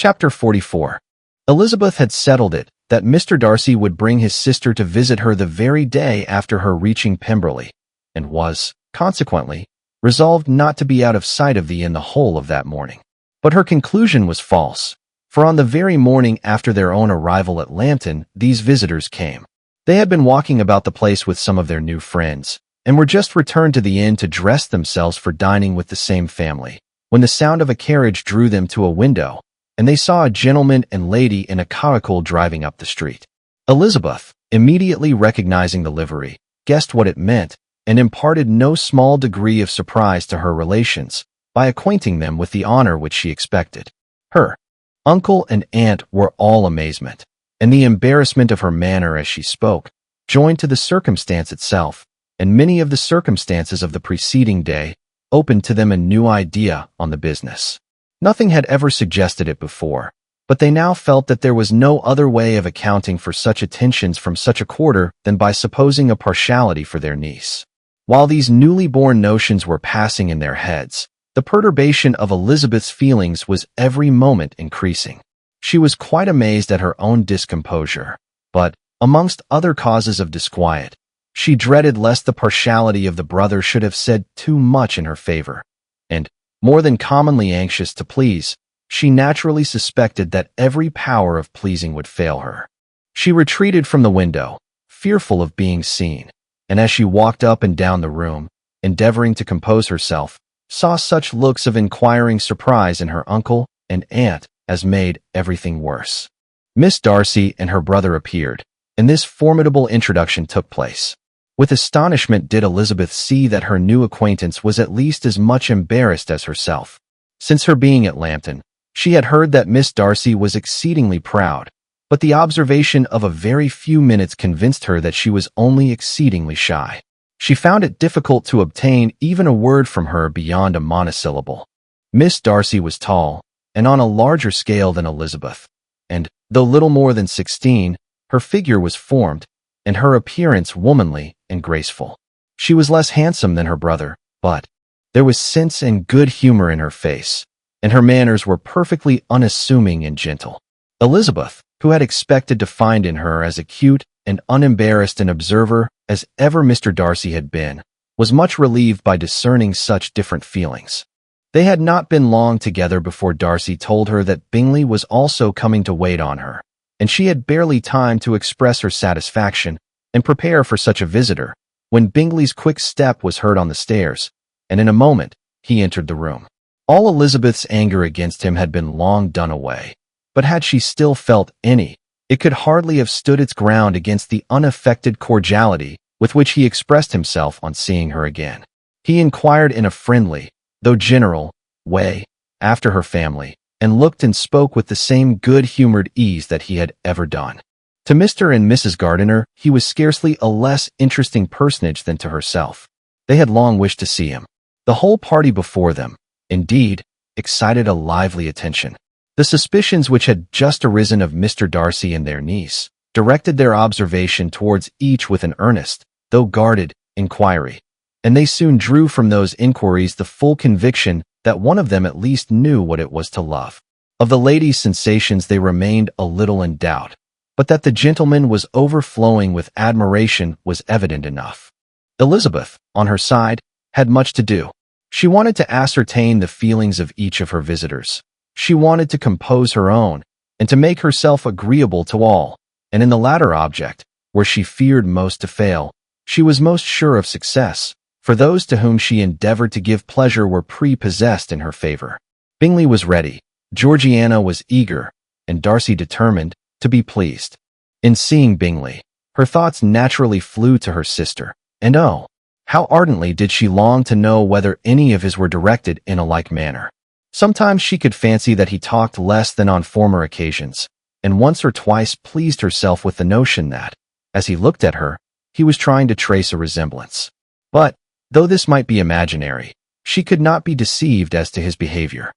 Chapter 44. Elizabeth had settled it that Mr. Darcy would bring his sister to visit her the very day after her reaching Pemberley, and was, consequently, resolved not to be out of sight of the inn the whole of that morning. But her conclusion was false, for on the very morning after their own arrival at Lambton, these visitors came. They had been walking about the place with some of their new friends, and were just returned to the inn to dress themselves for dining with the same family, when the sound of a carriage drew them to a window, and they saw a gentleman and lady in a carriole driving up the street. Elizabeth, immediately recognizing the livery, guessed what it meant, and imparted no small degree of surprise to her relations by acquainting them with the honor which she expected. Her uncle and aunt were all amazement, and the embarrassment of her manner as she spoke, joined to the circumstance itself, and many of the circumstances of the preceding day, opened to them a new idea on the business. Nothing had ever suggested it before, but they now felt that there was no other way of accounting for such attentions from such a quarter than by supposing a partiality for their niece. While these newly born notions were passing in their heads, the perturbation of Elizabeth's feelings was every moment increasing. She was quite amazed at her own discomposure, but, amongst other causes of disquiet, she dreaded lest the partiality of the brother should have said too much in her favor, and, more than commonly anxious to please, she naturally suspected that every power of pleasing would fail her. She retreated from the window, fearful of being seen, and as she walked up and down the room, endeavoring to compose herself, saw such looks of inquiring surprise in her uncle and aunt as made everything worse. Miss Darcy and her brother appeared, and this formidable introduction took place. With astonishment did Elizabeth see that her new acquaintance was at least as much embarrassed as herself. Since her being at Lambton, she had heard that Miss Darcy was exceedingly proud, but the observation of a very few minutes convinced her that she was only exceedingly shy. She found it difficult to obtain even a word from her beyond a monosyllable. Miss Darcy was tall, and on a larger scale than Elizabeth, and, though little more than 16, her figure was formed, and her appearance womanly and graceful. She was less handsome than her brother, but there was sense and good humor in her face, and her manners were perfectly unassuming and gentle. Elizabeth, who had expected to find in her as acute and unembarrassed an observer as ever Mr. Darcy had been, was much relieved by discerning such different feelings. They had not been long together before Darcy told her that Bingley was also coming to wait on her, and she had barely time to express her satisfaction and prepare for such a visitor, when Bingley's quick step was heard on the stairs, and in a moment he entered the room. All Elizabeth's anger against him had been long done away, but had she still felt any, it could hardly have stood its ground against the unaffected cordiality with which he expressed himself on seeing her again. He inquired in a friendly, though general, way, after her family, and looked and spoke with the same good-humored ease that he had ever done. To Mr. and Mrs. Gardiner, he was scarcely a less interesting personage than to herself. They had long wished to see him. The whole party before them, indeed, excited a lively attention. The suspicions which had just arisen of Mr. Darcy and their niece directed their observation towards each with an earnest, though guarded, inquiry, and they soon drew from those inquiries the full conviction that one of them at least knew what it was to love. Of the lady's sensations they remained a little in doubt, but that the gentleman was overflowing with admiration was evident enough. Elizabeth, on her side, had much to do. She wanted to ascertain the feelings of each of her visitors. She wanted to compose her own, and to make herself agreeable to all, and in the latter object, where she feared most to fail, she was most sure of success, for those to whom she endeavored to give pleasure were prepossessed in her favor. Bingley was ready, Georgiana was eager, and Darcy determined to be pleased. In seeing Bingley, her thoughts naturally flew to her sister, and oh, how ardently did she long to know whether any of his were directed in a like manner. Sometimes she could fancy that he talked less than on former occasions, and once or twice pleased herself with the notion that, as he looked at her, he was trying to trace a resemblance. But, though this might be imaginary, she could not be deceived as to his behavior.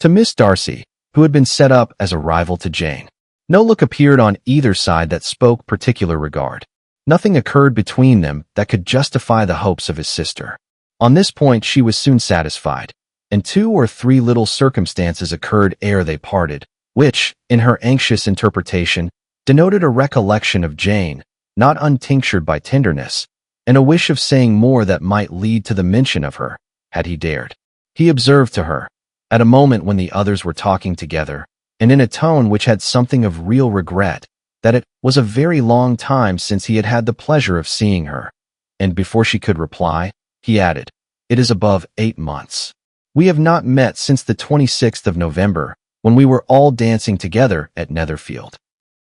To Miss Darcy, who had been set up as a rival to Jane, no look appeared on either side that spoke particular regard. Nothing occurred between them that could justify the hopes of his sister. On this point she was soon satisfied, and 2 or 3 little circumstances occurred ere they parted, which, in her anxious interpretation, denoted a recollection of Jane, not untinctured by tenderness, and a wish of saying more that might lead to the mention of her, had he dared. He observed to her, at a moment when the others were talking together, and in a tone which had something of real regret, that it was a very long time since he had had the pleasure of seeing her, and before she could reply, he added, "It is above 8 months. We have not met since the 26th of November, when we were all dancing together at Netherfield."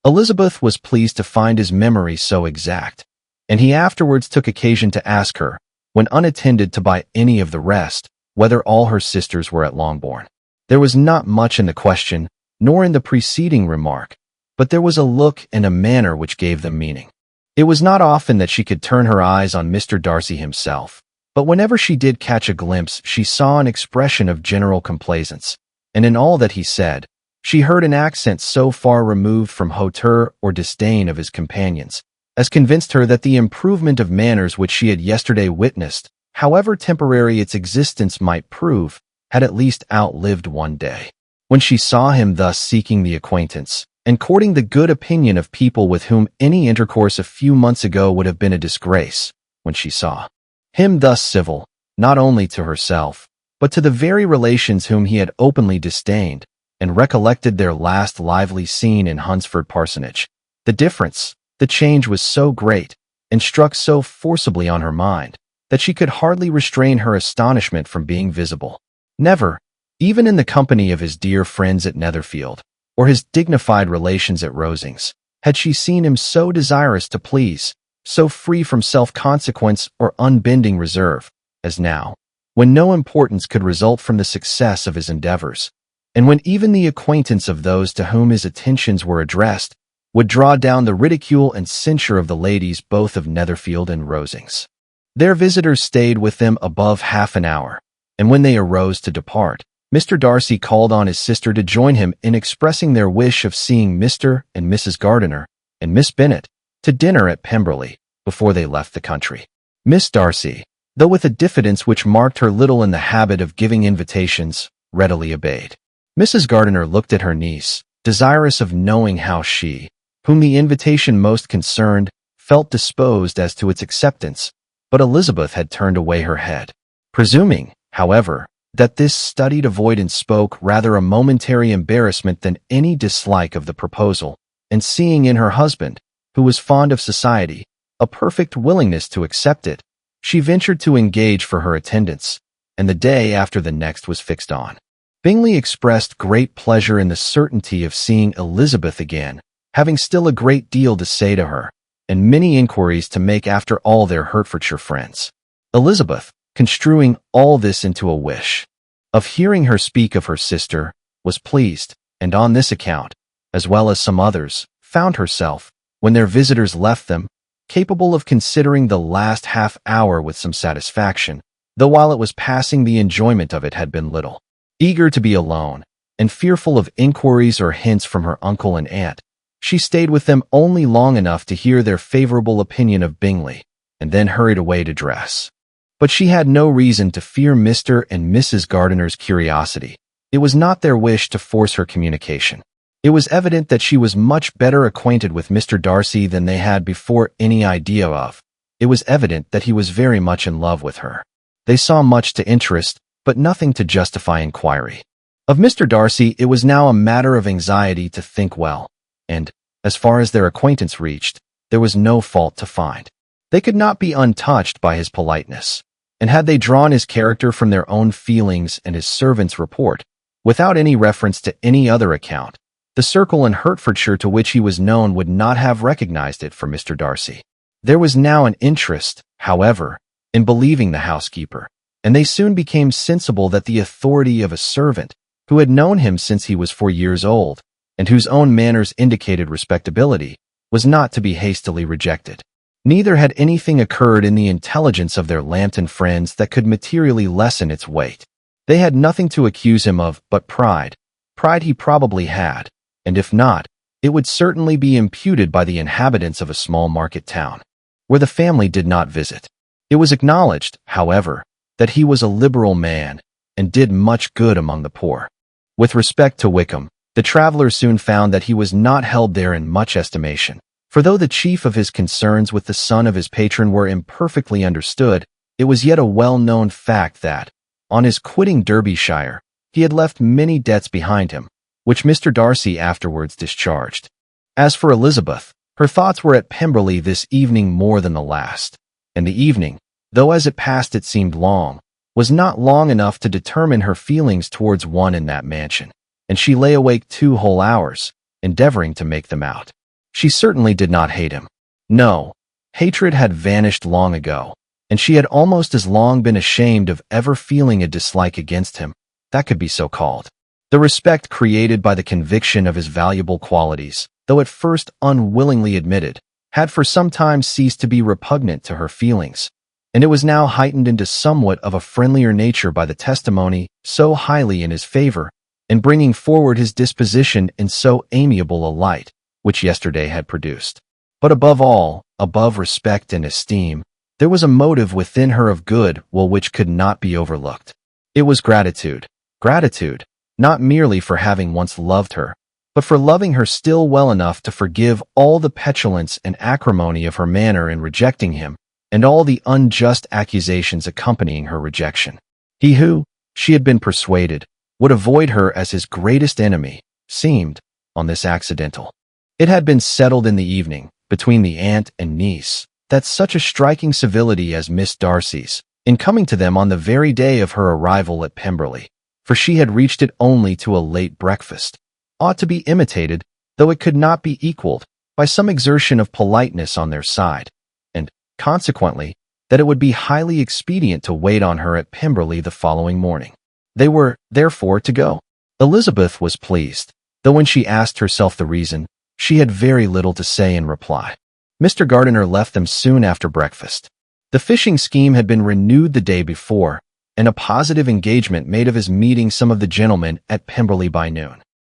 Elizabeth was pleased to find his memory so exact, and he afterwards took occasion to ask her, when unattended to by any of the rest, whether all her sisters were at Longbourn. There was not much in the question, nor in the preceding remark, but there was a look and a manner which gave them meaning. It was not often that she could turn her eyes on Mr. Darcy himself, but whenever she did catch a glimpse, she saw an expression of general complaisance, and in all that he said, she heard an accent so far removed from hauteur or disdain of his companions, as convinced her that the improvement of manners which she had yesterday witnessed, however temporary its existence might prove, had at least outlived one day. When she saw him thus seeking the acquaintance, and courting the good opinion of people with whom any intercourse a few months ago would have been a disgrace, when she saw him thus civil, not only to herself, but to the very relations whom he had openly disdained, and recollected their last lively scene in Hunsford Parsonage, the difference, the change was so great, and struck so forcibly on her mind, that she could hardly restrain her astonishment from being visible. Never, even in the company of his dear friends at Netherfield, or his dignified relations at Rosings, had she seen him so desirous to please, so free from self-consequence or unbending reserve, as now, when no importance could result from the success of his endeavors, and when even the acquaintance of those to whom his attentions were addressed would draw down the ridicule and censure of the ladies both of Netherfield and Rosings. Their visitors stayed with them above half an hour, and when they arose to depart, Mr. Darcy called on his sister to join him in expressing their wish of seeing Mr. and Mrs. Gardiner and Miss Bennet to dinner at Pemberley before they left the country. Miss Darcy, though with a diffidence which marked her little in the habit of giving invitations, readily obeyed. Mrs. Gardiner looked at her niece, desirous of knowing how she, whom the invitation most concerned, felt disposed as to its acceptance, but Elizabeth had turned away her head. Presuming, however, that this studied avoidance spoke rather a momentary embarrassment than any dislike of the proposal, and seeing in her husband, who was fond of society, a perfect willingness to accept it, she ventured to engage for her attendance, and the day after the next was fixed on. Bingley expressed great pleasure in the certainty of seeing Elizabeth again, having still a great deal to say to her, and many inquiries to make after all their Hertfordshire friends. Elizabeth, construing all this into a wish of hearing her speak of her sister, was pleased, and on this account, as well as some others, found herself, when their visitors left them, capable of considering the last half hour with some satisfaction, though while it was passing the enjoyment of it had been little. Eager to be alone, and fearful of inquiries or hints from her uncle and aunt, she stayed with them only long enough to hear their favorable opinion of Bingley, and then hurried away to dress. But she had no reason to fear Mr. and Mrs. Gardiner's curiosity. It was not their wish to force her communication. It was evident that she was much better acquainted with Mr. Darcy than they had before any idea of. It was evident that he was very much in love with her. They saw much to interest, but nothing to justify inquiry. Of Mr. Darcy, it was now a matter of anxiety to think well, and, as far as their acquaintance reached, there was no fault to find. They could not be untouched by his politeness, and had they drawn his character from their own feelings and his servant's report, without any reference to any other account, the circle in Hertfordshire to which he was known would not have recognized it for Mr. Darcy. There was now an interest, however, in believing the housekeeper, and they soon became sensible that the authority of a servant, who had known him since he was 4 years old, and whose own manners indicated respectability, was not to be hastily rejected. Neither had anything occurred in the intelligence of their Lambton friends that could materially lessen its weight. They had nothing to accuse him of but pride. Pride he probably had, and if not, it would certainly be imputed by the inhabitants of a small market town, where the family did not visit. It was acknowledged, however, that he was a liberal man, and did much good among the poor. With respect to Wickham, The traveler soon found that he was not held there in much estimation, for though the chief of his concerns with the son of his patron were imperfectly understood, it was yet a well-known fact that, on his quitting Derbyshire, he had left many debts behind him, which Mr. Darcy afterwards discharged. As for Elizabeth, her thoughts were at Pemberley this evening more than the last, and the evening, though as it passed it seemed long, was not long enough to determine her feelings towards one in that mansion, and she lay awake 2 whole hours, endeavoring to make them out. She certainly did not hate him. No, hatred had vanished long ago, and she had almost as long been ashamed of ever feeling a dislike against him, that could be so called. The respect created by the conviction of his valuable qualities, though at first unwillingly admitted, had for some time ceased to be repugnant to her feelings, and it was now heightened into somewhat of a friendlier nature by the testimony so highly in his favor, and bringing forward his disposition in so amiable a light, which yesterday had produced. But above all, above respect and esteem, there was a motive within her of good will which could not be overlooked. It was gratitude. Gratitude, not merely for having once loved her, but for loving her still well enough to forgive all the petulance and acrimony of her manner in rejecting him, and all the unjust accusations accompanying her rejection. He who, she had been persuaded, would avoid her as his greatest enemy, seemed, on this accidental. It had been settled in the evening, between the aunt and niece, that such a striking civility as Miss Darcy's, in coming to them on the very day of her arrival at Pemberley, for she had reached it only to a late breakfast, ought to be imitated, though it could not be equaled, by some exertion of politeness on their side, and, consequently, that it would be highly expedient to wait on her at Pemberley the following morning. They were, therefore, to go. Elizabeth was pleased, though when she asked herself the reason, she had very little to say in reply. Mr. Gardiner left them soon after breakfast. The fishing scheme had been renewed the day before, and a positive engagement made of his meeting some of the gentlemen at Pemberley by noon.